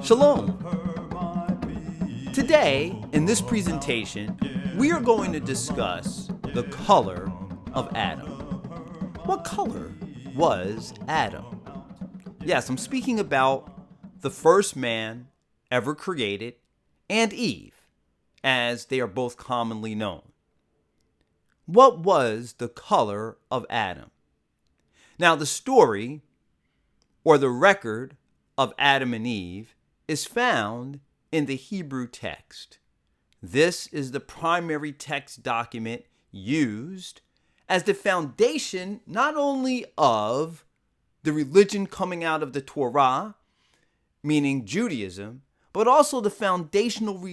Shalom. Today, in this presentation, we are going to discuss the color of Adam. What color was Adam? Yes, I'm speaking about the first man ever created and Eve, as they are both commonly known. What was the color of Adam? Now, the story or the record of Adam and Eve is found in the Hebrew text. This is the primary text document used as the foundation not only of the religion coming out of the Torah, meaning Judaism, but also the foundational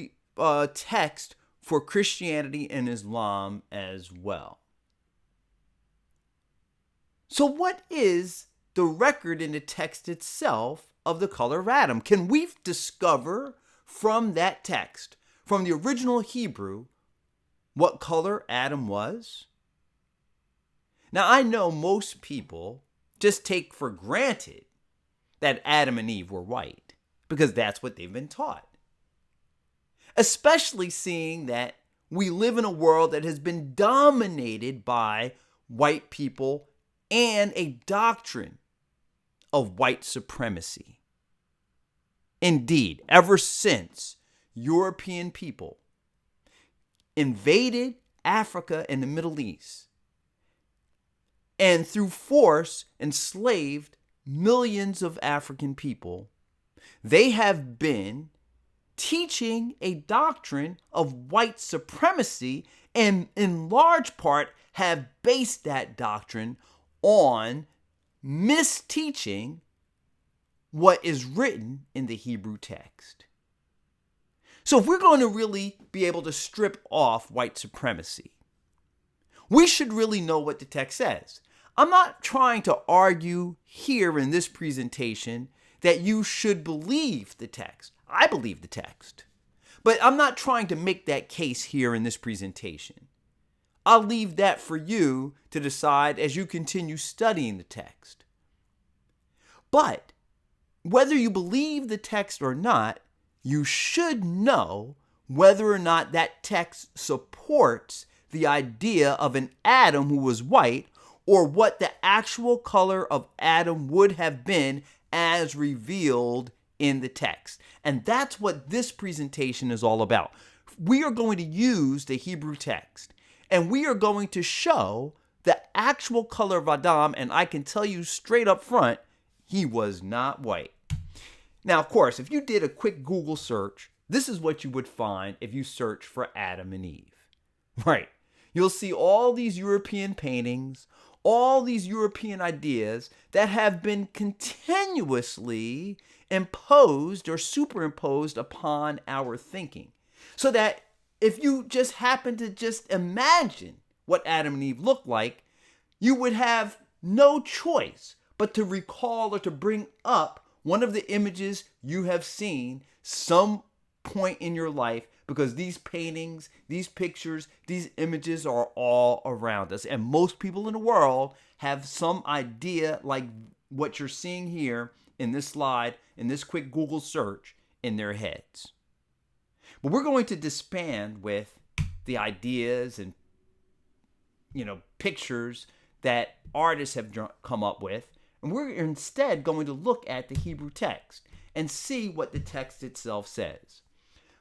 text for Christianity and Islam as well. So what is the record in the text itself of the color of Adam? Can we discover from that text, from the original Hebrew, what color Adam was? Now, I know most people just take for granted that Adam and Eve were white because that's what they've been taught. Especially seeing that we live in a world that has been dominated by white people and a doctrine of white supremacy. Indeed, ever since European people invaded Africa and the Middle East and through force enslaved millions of African people, they have been teaching a doctrine of white supremacy and in large part have based that doctrine on misteaching what is written in the Hebrew text. So if we're going to really be able to strip off white supremacy, we should really know what the text says. I'm not trying to argue here in this presentation that you should believe the text. I believe the text. But I'm not trying to make that case here in this presentation. I'll leave that for you to decide as you continue studying the text. But whether you believe the text or not, you should know whether or not that text supports the idea of an Adam who was white or what the actual color of Adam would have been as revealed in the text. And that's what this presentation is all about. We are going to use the Hebrew text and we are going to show the actual color of Adam, and I can tell you straight up front, he was not white. Now, of course, if you did a quick Google search, this is what you would find if you search for Adam and Eve. Right. You'll see all these European paintings, all these European ideas that have been continuously imposed or superimposed upon our thinking. So that if you just happen to just imagine what Adam and Eve looked like, you would have no choice but to recall or to bring up one of the images you have seen some point in your life, because these paintings, these pictures, these images are all around us. And most people in the world have some idea like what you're seeing here in this slide, in this quick Google search, in their heads. But we're going to disband with the ideas and pictures that artists have come up with. And we're instead going to look at the Hebrew text and see what the text itself says.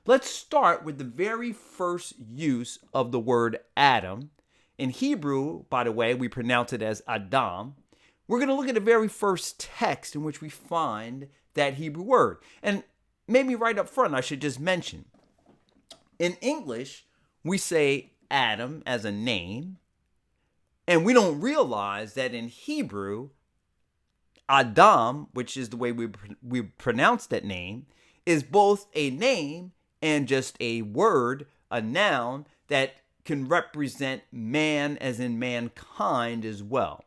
Let's start with the very first use of the word Adam. In Hebrew, by the way, we pronounce it as Adam. We're going to look at the very first text in which we find that Hebrew word. And maybe right up front, I should just mention, in English, we say Adam as a name, and we don't realize that in Hebrew, Adam, which is the way we pronounce that name, is both a name and just a word, a noun that can represent man as in mankind as well.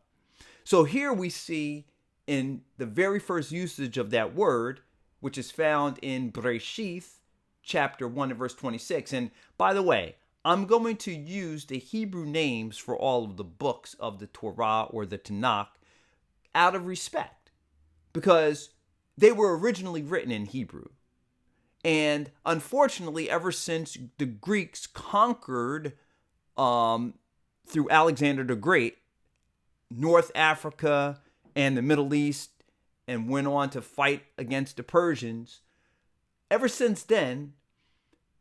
So here we see in the very first usage of that word, which is found in Bereshith, chapter 1 and verse 26. And by the way, I'm going to use the Hebrew names for all of the books of the Torah or the Tanakh out of respect, because they were originally written in Hebrew. And unfortunately, ever since the Greeks conquered through Alexander the Great, North Africa and the Middle East, and went on to fight against the Persians, ever since then,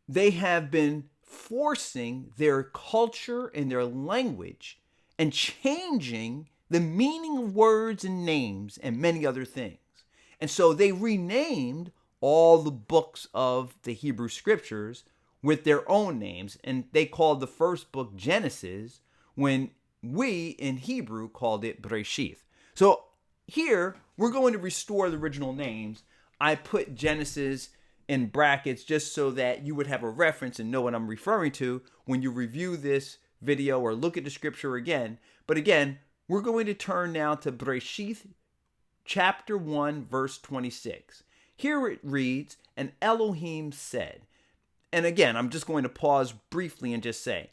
they have been forcing their culture and their language and changing the meaning of words and names and many other things. And so they renamed all the books of the Hebrew scriptures with their own names. And they called the first book Genesis, when we in Hebrew called it Bereshith. So here we're going to restore the original names. I put Genesis in brackets just so that you would have a reference and know what I'm referring to when you review this video or look at the scripture again. But again, we're going to turn now to Bereshith chapter 1, verse 26. Here it reads, "And Elohim said," and again, I'm just going to pause briefly and just say,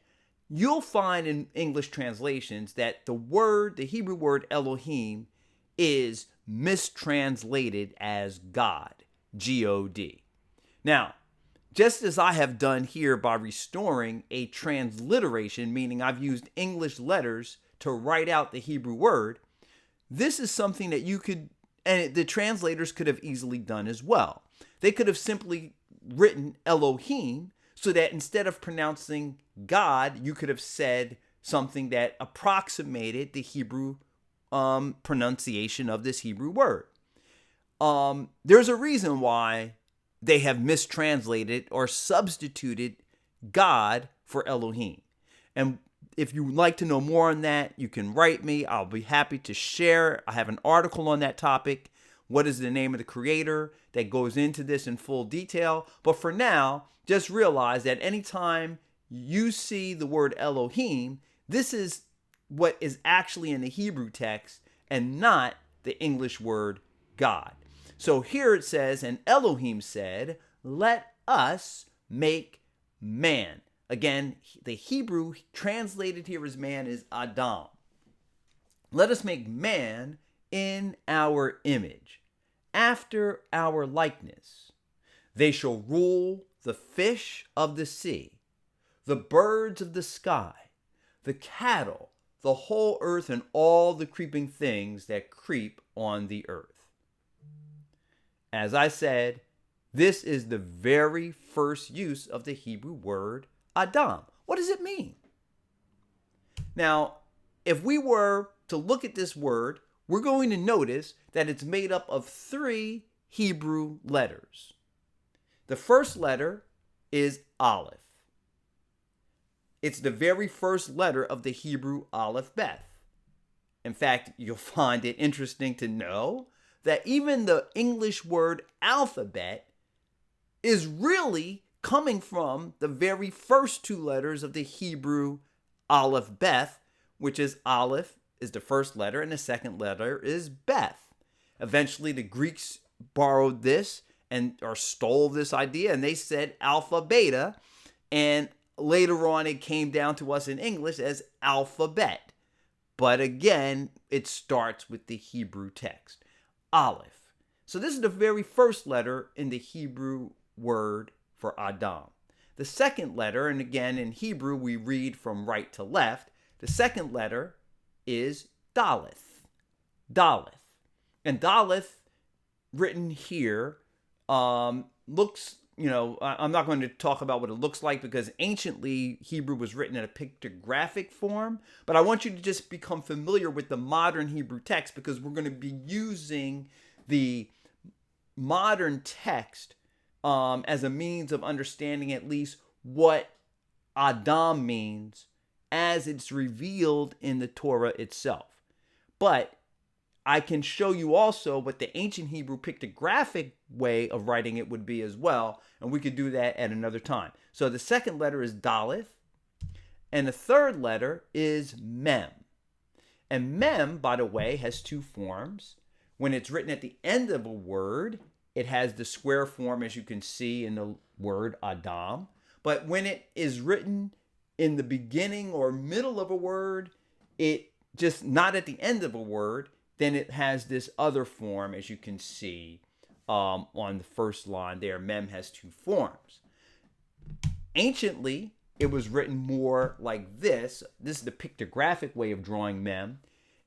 you'll find in English translations that the Hebrew word Elohim, is mistranslated as God, G-O-D. Now, just as I have done here by restoring a transliteration, meaning I've used English letters to write out the Hebrew word, this is something that you could, and the translators could have easily done as well. They could have simply written Elohim so that instead of pronouncing God, you could have said something that approximated the Hebrew pronunciation of this Hebrew word. There's a reason why they have mistranslated or substituted God for Elohim. And if you would like to know more on that, you can write me. I'll be happy to share. I have an article on that topic. What is the name of the creator that goes into this in full detail. But for now, just realize that anytime you see the word Elohim, this is what is actually in the Hebrew text and not the English word God. So here it says, "And Elohim said, let us make man." Again, the Hebrew translated here as man is Adam. "Let us make man in our image, after our likeness. They shall rule the fish of the sea, the birds of the sky, the cattle, the whole earth, and all the creeping things that creep on the earth." As I said, this is the very first use of the Hebrew word Adam. What does it mean? Now, if we were to look at this word, we're going to notice that it's made up of 3 Hebrew letters. The first letter is Aleph. It's the very first letter of the Hebrew Aleph Bet. In fact, you'll find it interesting to know that even the English word alphabet is really coming from the very first 2 letters of the Hebrew Aleph Bet, which is Aleph is the first letter and the second letter is Beth. Eventually the Greeks borrowed this or stole this idea, and they said alpha beta, and later on it came down to us in English as alphabet. But again, it starts with the Hebrew text, Aleph. So this is the very first letter in the Hebrew word for Adam. The second letter, and again in Hebrew we read from right to left, the second letter is Daleth. Daleth. And Daleth, written here, looks, I'm not going to talk about what it looks like because anciently Hebrew was written in a pictographic form, but I want you to just become familiar with the modern Hebrew text because we're going to be using the modern text as a means of understanding at least what Adam means as it's revealed in the Torah itself. But I can show you also what the ancient Hebrew pictographic way of writing it would be as well, and we could do that at another time. So the second letter is Daleth, and the third letter is Mem. And Mem, by the way, has 2 forms. When it's written at the end of a word, it has the square form, as you can see in the word Adam. But when it is written in the beginning or middle of a word, it just not at the end of a word, then it has this other form, as you can see on the first line there. Mem has two forms. Anciently, it was written more like this. This is the pictographic way of drawing Mem.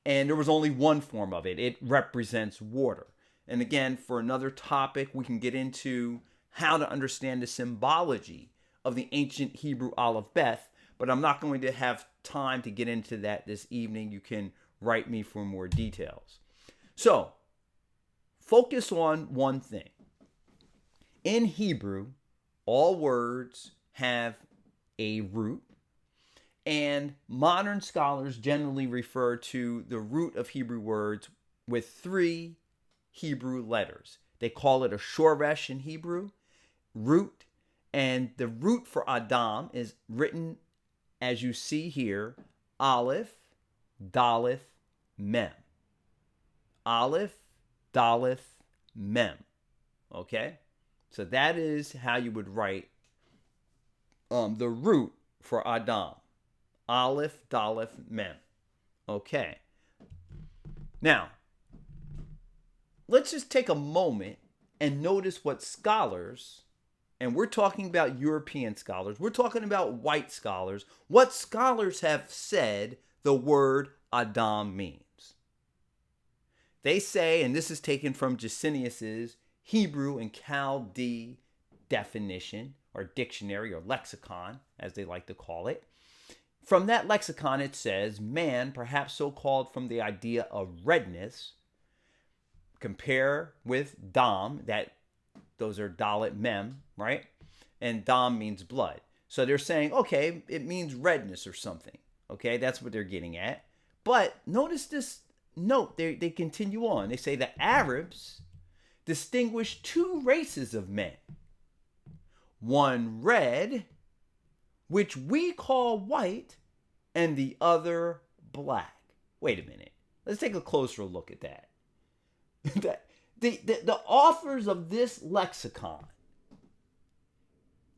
And there was only one form of it. It represents water. And again, for another topic, we can get into how to understand the symbology of the ancient Hebrew Aleph Bet, but I'm not going to have time to get into that this evening. You can write me for more details. So, focus on one thing. In Hebrew, all words have a root, and modern scholars generally refer to the root of Hebrew words with three Hebrew letters. They call it a shoresh in Hebrew, root, and the root for Adam is written as you see here, Aleph, Daleth, Mem. Aleph, Daleth, Mem. Okay? So that is how you would write the root for Adam. Aleph, Daleth, Mem. Okay. Now, let's just take a moment and notice what scholars, and we're talking about European scholars, we're talking about white scholars, what scholars have said the word Adam means. They say, and this is taken from Gesenius's Hebrew and Chaldee definition, or dictionary, or lexicon, as they like to call it. From that lexicon, it says, man, perhaps so called from the idea of redness, compare with dam, that those are dalet mem, right? And dam means blood. So they're saying, okay, it means redness or something. Okay, that's what they're getting at. But notice this note, they continue on. They say the Arabs distinguish two races of men. One red, which we call white, and the other black. Wait a minute. Let's take a closer look at that. The authors of this lexicon,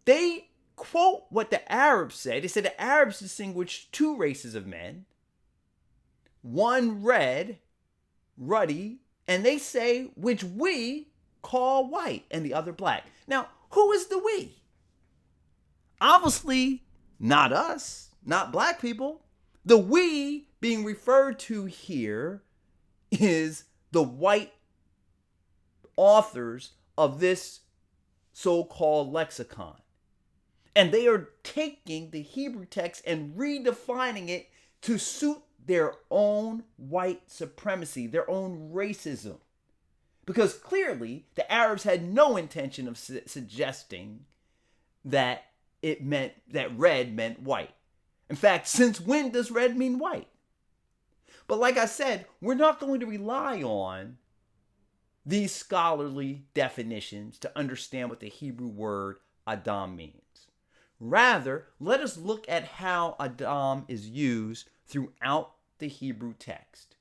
they quote what the Arabs say. They say the Arabs distinguish two races of men. One red, ruddy, and they say which we call white, and the other black. Now, who is the we? Obviously, not us, not black people. The we being referred to here is the white authors of this so-called lexicon. And they are taking the Hebrew text and redefining it to suit their own white supremacy, their own racism. Because clearly, the Arabs had no intention of suggesting that it meant that red meant white. In fact, since when does red mean white? But like I said, we're not going to rely on these scholarly definitions to understand what the Hebrew word Adam means. Rather, let us look at how Adam is used throughout the Hebrew text.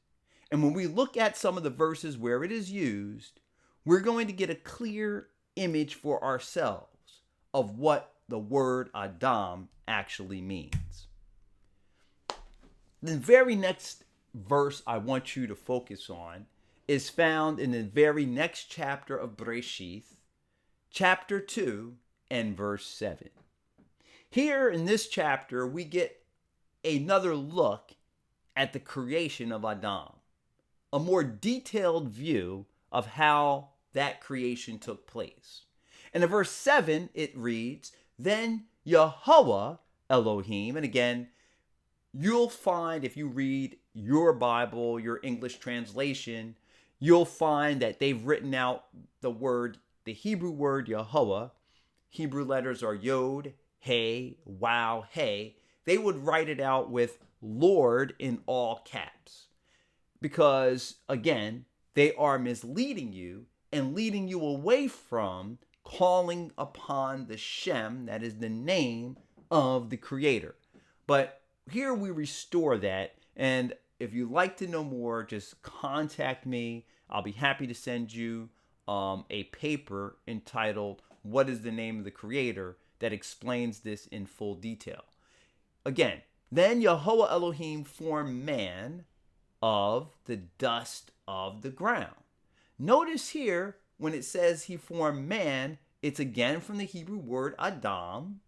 And when we look at some of the verses where it is used, we're going to get a clear image for ourselves of what the word Adam actually means. The very next verse I want you to focus on is found in the very next chapter of Bereshith, chapter 2 and verse 7. Here in this chapter, we get another look at the creation of Adam, a more detailed view of how that creation took place. And in verse 7, it reads, then Yahweh Elohim, and again, you'll find if you read your Bible, your English translation, you'll find that they've written out the Hebrew word Yahweh. Hebrew letters are Yod, Hey, Wow, Hey. They would write it out with Lord in all caps. Because, again, they are misleading you and leading you away from calling upon the Shem, that is the name of the Creator. But here we restore that, and if you'd like to know more, just contact me. I'll be happy to send you a paper entitled, What is the Name of the Creator? That explains this in full detail. Again, then Yahweh Elohim formed man of the dust of the ground. Notice here, when it says he formed man, it's again from the Hebrew word Adam.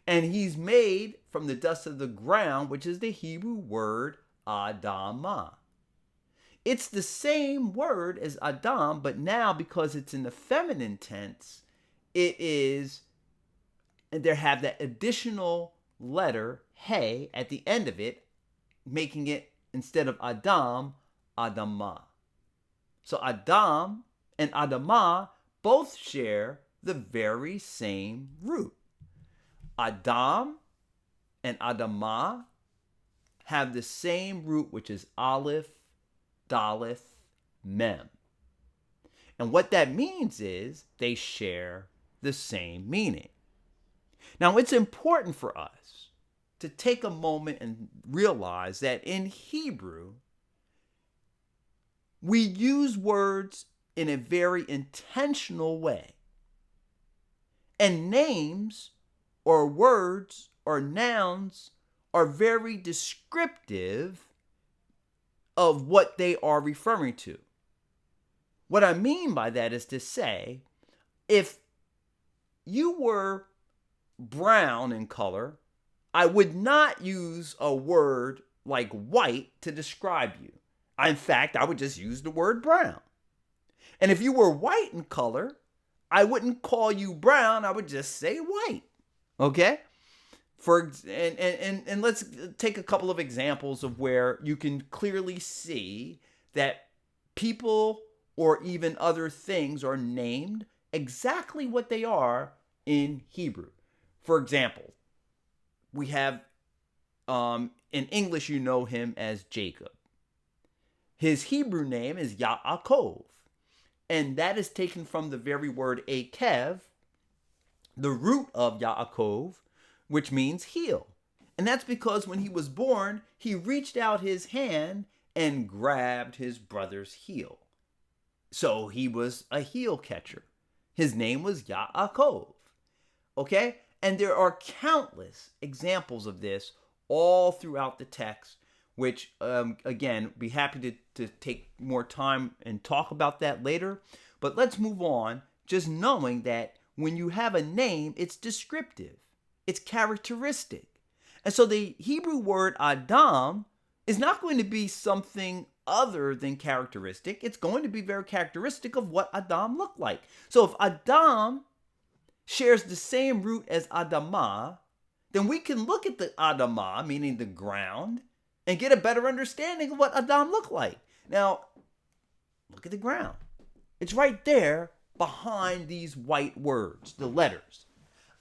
And he's made from the dust of the ground, which is the Hebrew word Adamah. It's the same word as Adam, but now because it's in the feminine tense, it is, and there have that additional letter, he, at the end of it, making it, instead of Adam, Adamah. So Adam and Adamah both share the very same root. Adam and Adamah have the same root, which is Aleph, Daleth, Mem. And what that means is they share the same meaning. Now, it's important for us to take a moment and realize that in Hebrew, we use words in a very intentional way. And names or words or nouns are very descriptive of what they are referring to. What I mean by that is to say, if you were brown in color, I would not use a word like white to describe you. In fact, I would just use the word brown. And if you were white in color, I wouldn't call you brown, I would just say white. Okay? And let's take a couple of examples of where you can clearly see that people or even other things are named exactly what they are in Hebrew. For example, we have, in English, you know him as Jacob. His Hebrew name is Yaakov, and that is taken from the very word Akev, the root of Yaakov, which means heel. And that's because when he was born, he reached out his hand and grabbed his brother's heel. So he was a heel catcher. His name was Yaakov. Okay? And there are countless examples of this all throughout the text, which, again, be happy to take more time and talk about that later. But let's move on, just knowing that when you have a name, it's descriptive. It's characteristic. And so the Hebrew word Adam is not going to be something other than characteristic. It's going to be very characteristic of what Adam looked like. So if Adam shares the same root as Adamah, then we can look at the Adamah, meaning the ground, and get a better understanding of what Adam looked like. Now, look at the ground. It's right there behind these white words, the letters.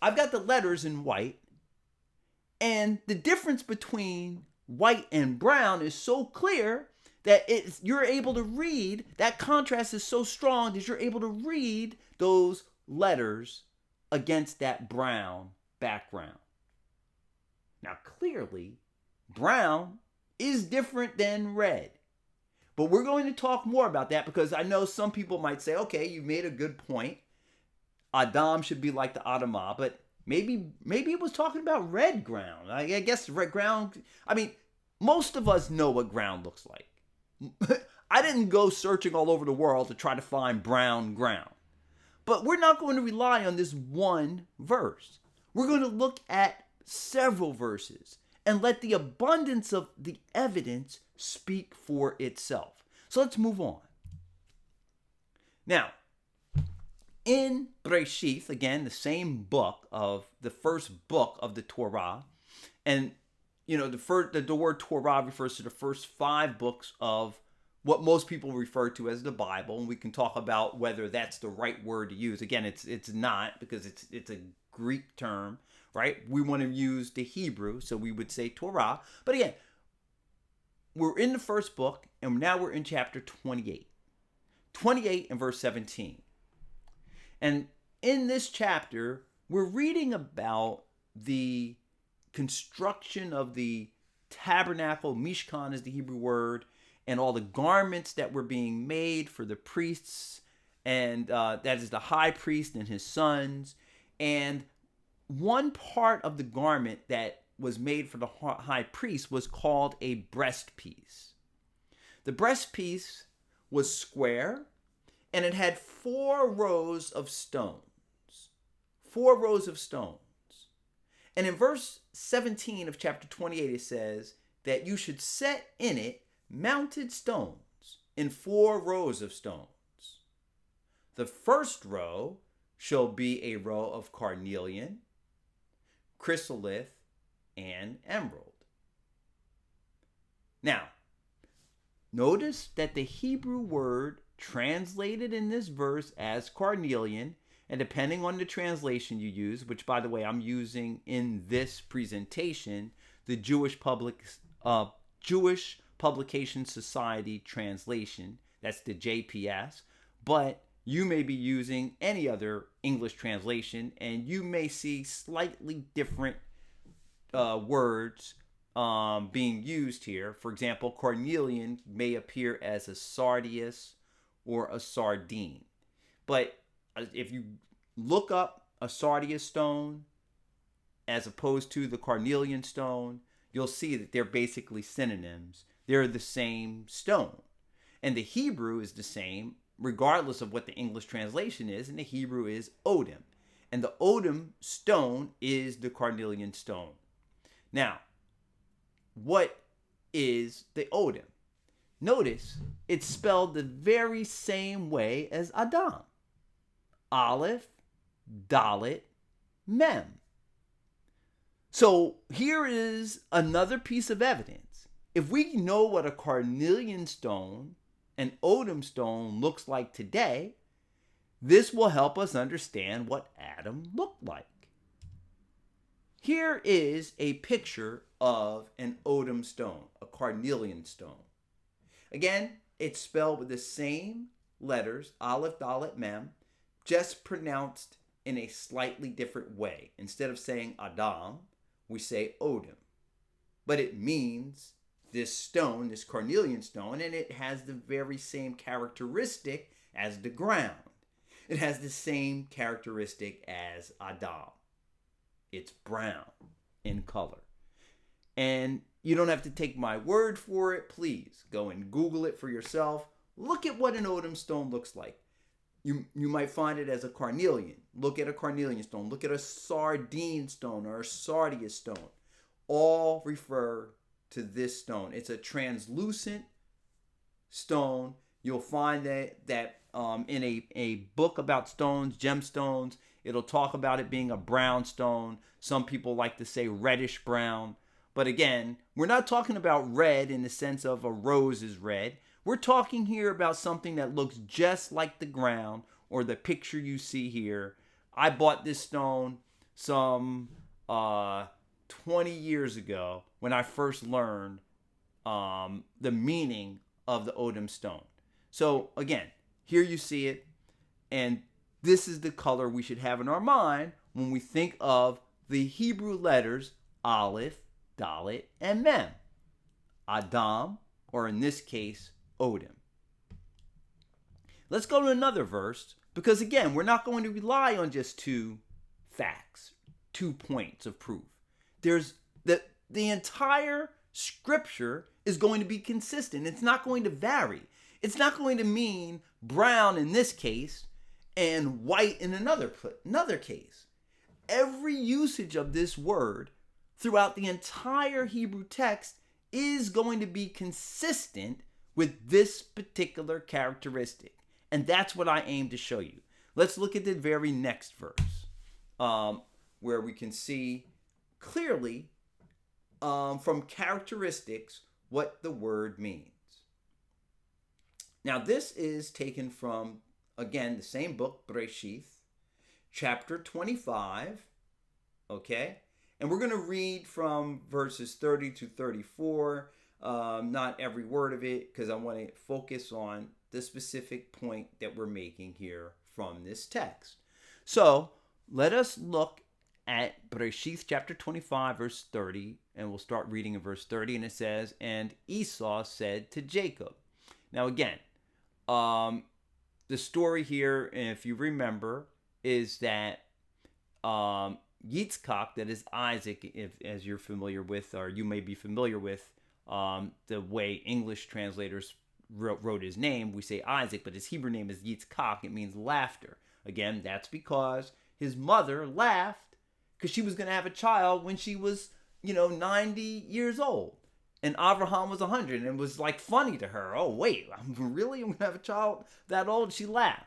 I've got the letters in white, and the difference between white and brown is so clear that you're able to read, that contrast is so strong that you're able to read those letters against that brown background. Now, clearly, brown is different than red. But we're going to talk more about that because I know some people might say, okay, you made a good point. Adam should be like the Adamah, but maybe it was talking about red ground. I guess red ground, I mean, most of us know what ground looks like. I didn't go searching all over the world to try to find brown ground. But we're not going to rely on this one verse. We're going to look at several verses and let the abundance of the evidence speak for itself. So let's move on. Now, in Breshith, again, the same book of the first book of the Torah, and you know, the word Torah refers to the first 5 books of what most people refer to as the Bible, and we can talk about whether that's the right word to use. Again, it's not, because it's a Greek term, right? We want to use the Hebrew, so we would say Torah. But again, we're in the first book, and now we're in chapter 28. 28 and verse 17. And in this chapter, we're reading about the construction of the tabernacle. Mishkan is the Hebrew word, and all the garments that were being made for the priests, and that is the high priest and his sons. And one part of the garment that was made for the high priest was called a breastpiece. The breastpiece was square, and it had 4 rows of stones. 4 rows of stones. And in verse 17 of chapter 28, it says that you should set in it mounted stones in 4 rows of stones. The first row shall be a row of carnelian, chrysolith, and emerald. Now, notice that the Hebrew word translated in this verse as carnelian, and depending on the translation you use, which by the way I'm using in this presentation, the Jewish Publication Society translation, that's the JPS, but you may be using any other English translation, and you may see slightly different words being used here. For example, carnelian may appear as a sardius or a sardine. But if you look up a sardius stone as opposed to the carnelian stone, you'll see that they're basically synonyms. They're the same stone. And the Hebrew is the same, regardless of what the English translation is, and the Hebrew is odem. And the odem stone is the carnelian stone. Now, what is the odem? Notice it's spelled the very same way as Adam. Aleph, Dalet, Mem. So here is another piece of evidence. If we know what a carnelian stone and odem stone looks like today, this will help us understand what Adam looked like. Here is a picture of an odem stone, a carnelian stone. Again, it's spelled with the same letters, Aleph, Dalet, Mem, just pronounced in a slightly different way. Instead of saying Adam, we say odem. But it means this stone, this carnelian stone, and it has the very same characteristic as the ground. It has the same characteristic as Adam. It's brown in color. And you don't have to take my word for it. Please go and Google it for yourself. Look at what an odem stone looks like. You might find it as a carnelian. Look at a carnelian stone. Look at a sardine stone or a sardius stone. All refer to this stone. It's a translucent stone. You'll find that in a book about stones, gemstones, it'll talk about it being a brown stone. Some people like to say reddish brown. But again, we're not talking about red in the sense of a rose is red. We're talking here about something that looks just like the ground or the picture you see here. I bought this stone some 20 years ago when I first learned the meaning of the odem stone. So again, here you see it, and this is the color we should have in our mind when we think of the Hebrew letters Aleph, Dalet, and Mem. Adam, or in this case, odem. Let's go to another verse, because again, we're not going to rely on just 2 facts, 2 points of proof. There's the entire scripture is going to be consistent. It's not going to vary. It's not going to mean brown in this case and white in another case. Every usage of this word throughout the entire Hebrew text is going to be consistent with this particular characteristic. And that's what I aim to show you. Let's look at the very next verse, where we can see clearly from characteristics what the word means. Now, this is taken from, again, the same book, Bereshith, chapter 25, okay? And we're going to read from verses 30 to 34, not every word of it, because I want to focus on the specific point that we're making here from this text. So, let us look at Bereshith chapter 25, verse 30, and we'll start reading in verse 30, and it says, "And Esau said to Jacob." Now, again, the story here, if you remember, is that Yitzchak, that is Isaac, as you're familiar with, or you may be familiar with, the way English translators wrote his name, we say Isaac, but his Hebrew name is Yitzchak. It means laughter. Again, that's because his mother laughed because she was going to have a child when she was, 90 years old. And Abraham was 100, and it was like funny to her. Oh, wait, I'm going to have a child that old? She laughed.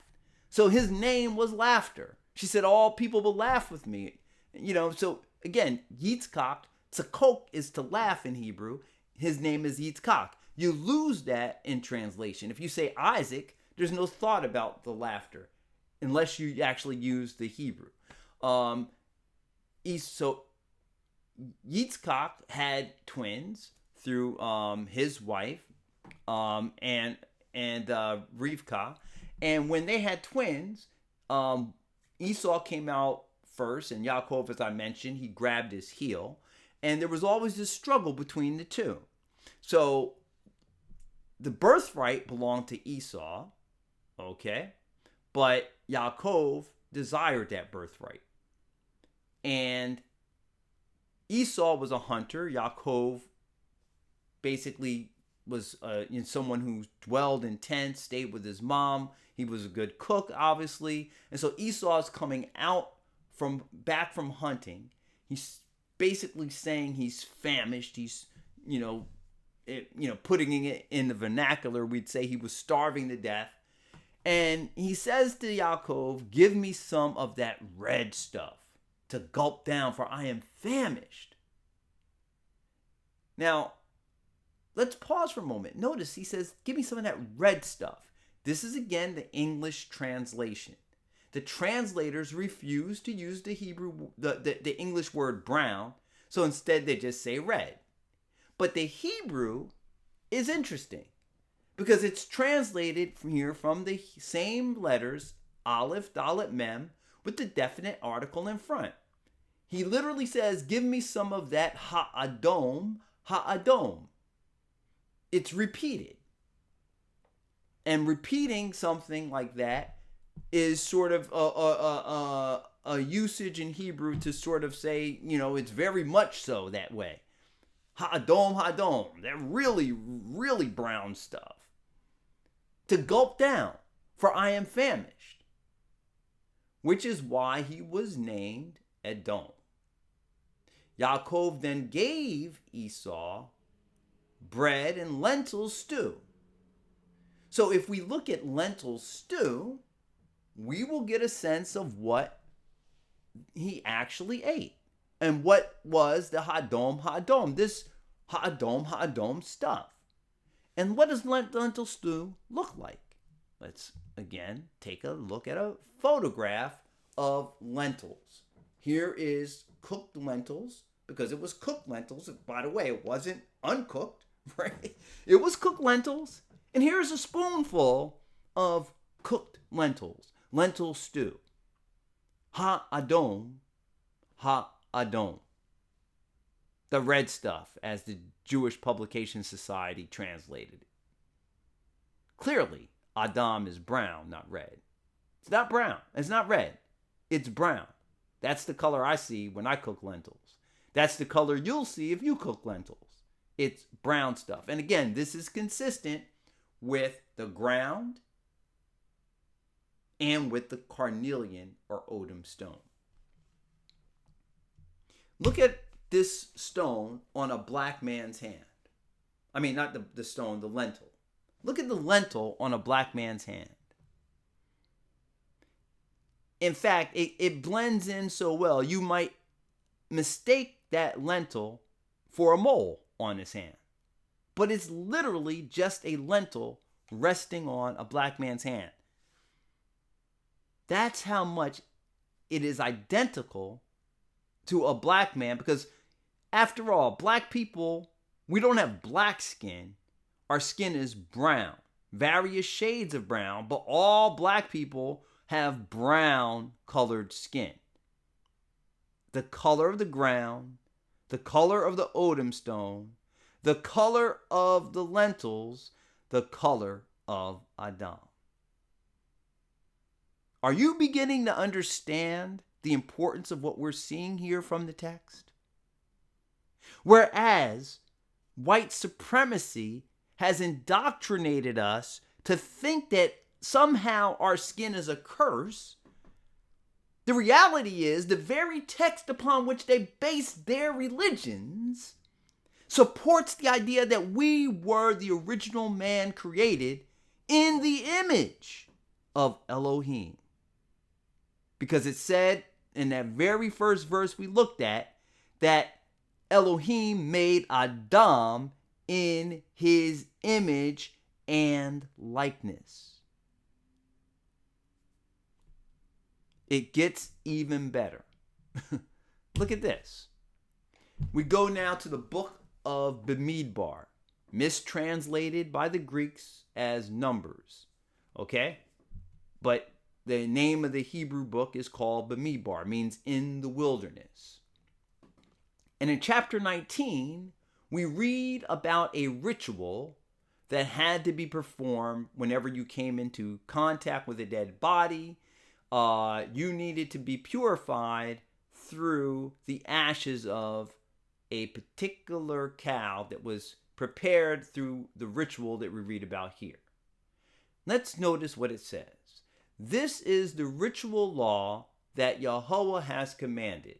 So his name was Laughter. She said, all people will laugh with me. So again, Yitzchak, tzakok is to laugh in Hebrew. His name is Yitzchak. You lose that in translation. If you say Isaac, there's no thought about the laughter unless you actually use the Hebrew. So Yitzchak had twins through his wife and Rivka. And when they had twins, Esau came out first, and Yaakov, as I mentioned, he grabbed his heel. And there was always this struggle between the two. So the birthright belonged to Esau, okay? But Yaakov desired that birthright. And Esau was a hunter. Yaakov basically was someone who dwelled in tents, stayed with his mom. He was a good cook, obviously. And so Esau's coming out back from hunting. He's basically saying he's famished. He's, putting it in the vernacular, we'd say he was starving to death. And he says to Yaakov, give me some of that red stuff to gulp down, for I am famished. Now, let's pause for a moment. Notice he says, give me some of that red stuff. This is again the English translation. The translators refuse to use the English word brown, so instead they just say red. But the Hebrew is interesting because it's translated from the same letters, Aleph, Dalet, Mem, with the definite article in front. He literally says, give me some of that ha'adom, ha'adom. It's repeated. And repeating something like that is sort of a usage in Hebrew to sort of say, it's very much so that way. Ha'adom, ha'adom. They're really, really brown stuff. To gulp down, for I am famished. Which is why he was named Edom. Yaakov then gave Esau bread and lentil stew. So if we look at lentil stew, we will get a sense of what he actually ate and what was the ha'adom ha'adom, this ha'adom ha'adom stuff. And what does lentil stew look like? Let's again take a look at a photograph of lentils. Here is cooked lentils, because it was cooked lentils. By the way, it wasn't uncooked, right? It was cooked lentils. And here's a spoonful of cooked lentils, lentil stew. Ha'adom, ha'adom. The red stuff, as the Jewish Publication Society translated it. Clearly, Adam is brown, not red. It's not brown. It's not red. It's brown. That's the color I see when I cook lentils. That's the color you'll see if you cook lentils. It's brown stuff. And again, this is consistent with the ground and with the carnelian or odem stone. Look at this stone on a black man's hand. I mean, not the stone, the lentil. Look at the lentil on a black man's hand. In fact, it blends in so well, you might mistake that lentil for a mole on his hand. But it's literally just a lentil resting on a black man's hand. That's how much it is identical to a black man, because after all, black people, we don't have black skin. Our skin is brown, various shades of brown, but all black people have brown colored skin. The color of the ground, the color of the odem stone, the color of the lentils, the color of Adam. Are you beginning to understand the importance of what we're seeing here from the text? Whereas white supremacy has indoctrinated us to think that somehow our skin is a curse. The reality is the very text upon which they base their religions supports the idea that we were the original man created in the image of Elohim. Because it said in that very first verse we looked at that Elohim made Adam in his image and likeness. It gets even better. Look at this. We go now to the book of Bamidbar, mistranslated by the Greeks as Numbers. Okay? But the name of the Hebrew book is called Bamidbar, means in the wilderness. And in chapter 19, we read about a ritual that had to be performed whenever you came into contact with a dead body. You needed to be purified through the ashes of a particular cow that was prepared through the ritual that we read about here. Let's notice what it says. This is the ritual law that Yahweh has commanded.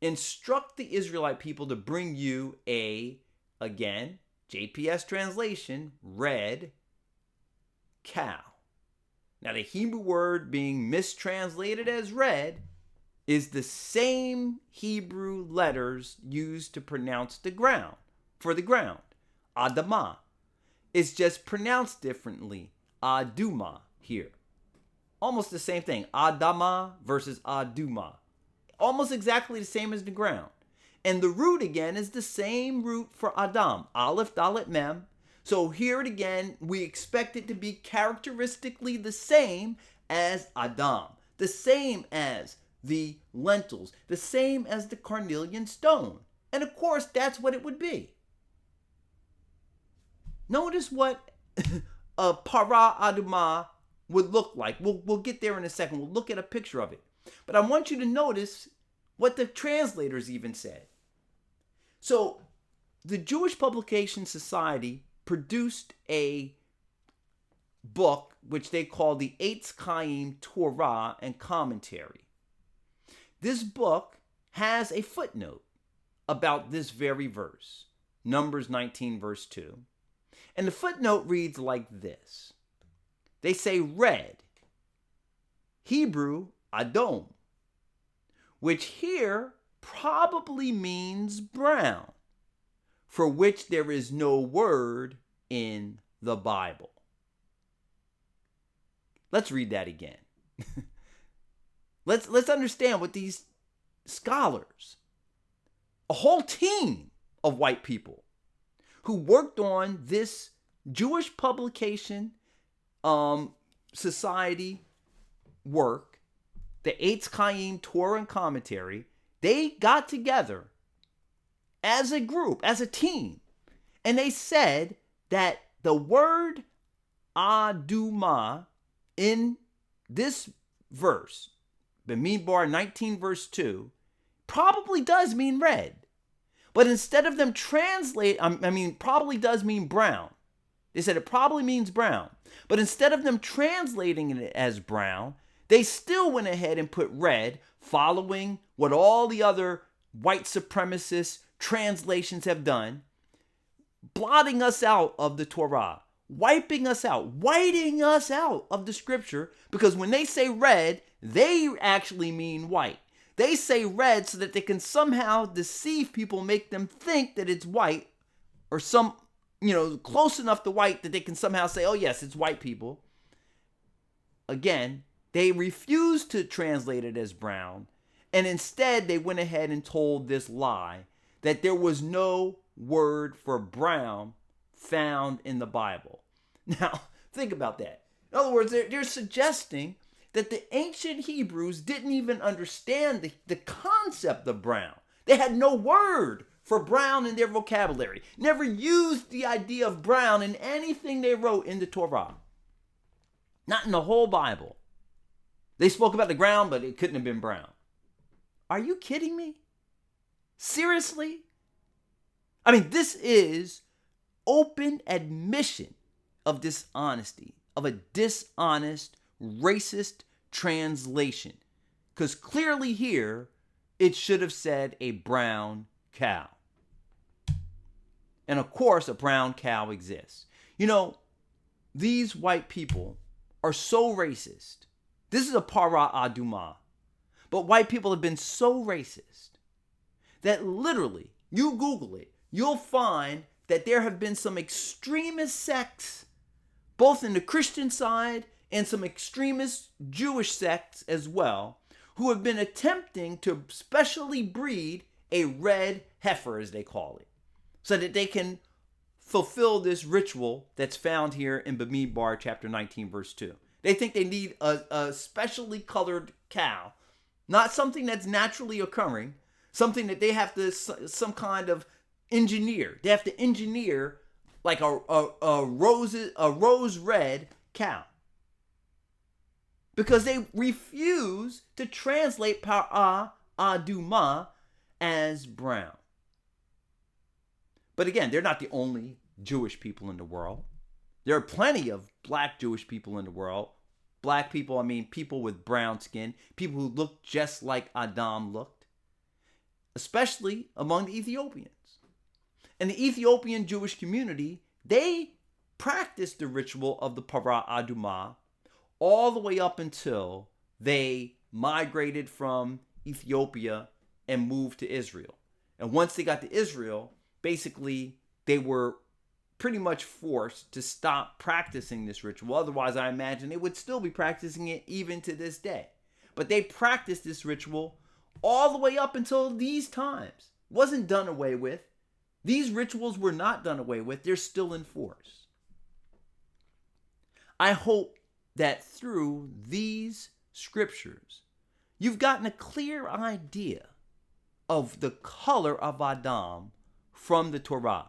Instruct the Israelite people to bring you again, JPS translation, red cow. Now, the Hebrew word being mistranslated as red is the same Hebrew letters used to pronounce the ground, for the ground, Adamah. It's just pronounced differently, Adumah here. Almost the same thing, Adamah versus Adumah. Almost exactly the same as the ground. And the root again is the same root for Adam, Aleph, Dalet, Mem. So here again, we expect it to be characteristically the same as Adam, the same as the lentils, the same as the carnelian stone. And of course, that's what it would be. Notice what a para adumah would look like. We'll get there in a second. We'll look at a picture of it. But I want you to notice what the translators even said. So, the Jewish Publication Society produced a book which they call the Eitz Chaim Torah and Commentary. This book has a footnote about this very verse, Numbers 19 verse 2. And the footnote reads like this. They say red, Hebrew Adom, which here probably means brown, for which there is no word in the Bible. Let's read that again. Let's understand what these scholars, a whole team of white people who worked on this Jewish publication society work, the Eitz Chaim Torah and Commentary, they got together as a group, as a team, and they said that the word Adumah in this verse, Bamidbar 19 verse 2, probably does mean red. But instead of them probably does mean brown. They said it probably means brown. But instead of them translating it as brown, they still went ahead and put red, following what all the other white supremacist translations have done, blotting us out of the Torah, wiping us out, whiting us out of the scripture, because when they say red, they actually mean white. They say red so that they can somehow deceive people, make them think that it's white, or some, close enough to white that they can somehow say, oh yes, it's white people. Again, they refused to translate it as brown, and instead they went ahead and told this lie that there was no word for brown found in the Bible. Now, think about that. In other words, they're suggesting that the ancient Hebrews didn't even understand the concept of brown. They had no word for brown in their vocabulary. Never used the idea of brown in anything they wrote in the Torah. Not in the whole Bible. They spoke about the ground, but it couldn't have been brown. Are you kidding me? Seriously? I mean, this is open admission of dishonesty, of a dishonest, racist translation. Because clearly here, it should have said a brown cow. And of course, a brown cow exists. You know, these white people are so racist. This is a para aduma. But white people have been so racist that literally, you Google it, you'll find that there have been some extremist sects, both in the Christian side and some extremist Jewish sects as well, who have been attempting to specially breed a red heifer, as they call it, so that they can fulfill this ritual that's found here in Bamidbar chapter 19, verse 2. They think they need a specially colored cow, not something that's naturally occurring, something that they have to some kind of engineer. They have to engineer like a rose red cow, because they refuse to translate para aduma as brown. But again, they're not the only Jewish people in the world. There are plenty of black Jewish people in the world. Black people, I mean people with brown skin, people who look just like Adam looked, especially among the Ethiopians. And the Ethiopian Jewish community, they practiced the ritual of the para aduma all the way up until they migrated from Ethiopia and moved to Israel. And once they got to Israel, basically they were pretty much forced to stop practicing this ritual. Otherwise, I imagine they would still be practicing it even to this day. But they practiced this ritual all the way up until these times. It wasn't done away with. These rituals were not done away with. They're still in force. I hope that through these scriptures, you've gotten a clear idea of the color of Adam from the Torah.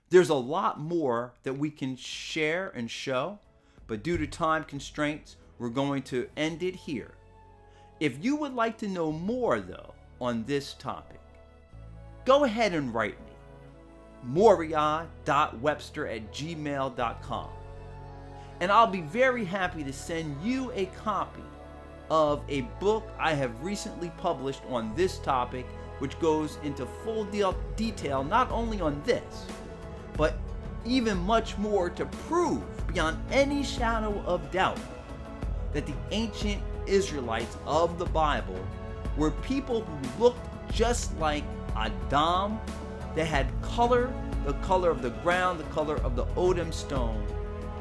There's a lot more that we can share and show, but due to time constraints, we're going to end it here. If you would like to know more, though, on this topic, go ahead and write me, moriah.webster@gmail.com. And I'll be very happy to send you a copy of a book I have recently published on this topic, which goes into full detail not only on this, but even much more to prove beyond any shadow of doubt that the ancient Israelites of the Bible were people who looked just like Adam. They had color, the color of the ground, the color of the Odem stone.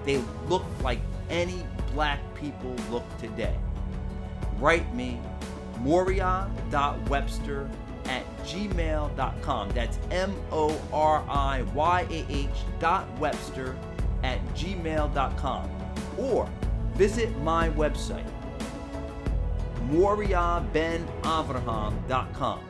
They looked like any black people look today. Write me, moriah.webster@gmail.com. That's moriah.webster@gmail.com. Or visit my website, moriahbenavraham.com.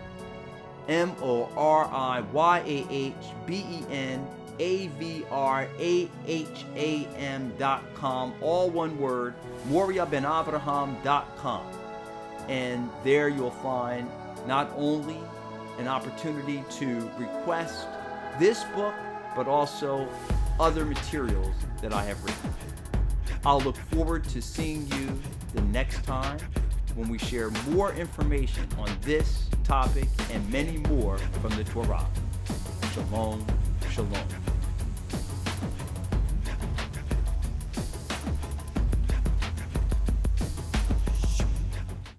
moriahbenavraham.com. All one word, moriahbenavraham.com. And there you'll find not only an opportunity to request this book, but also other materials that I have written. I'll look forward to seeing you the next time when we share more information on this topic and many more from the Torah. Shalom, shalom.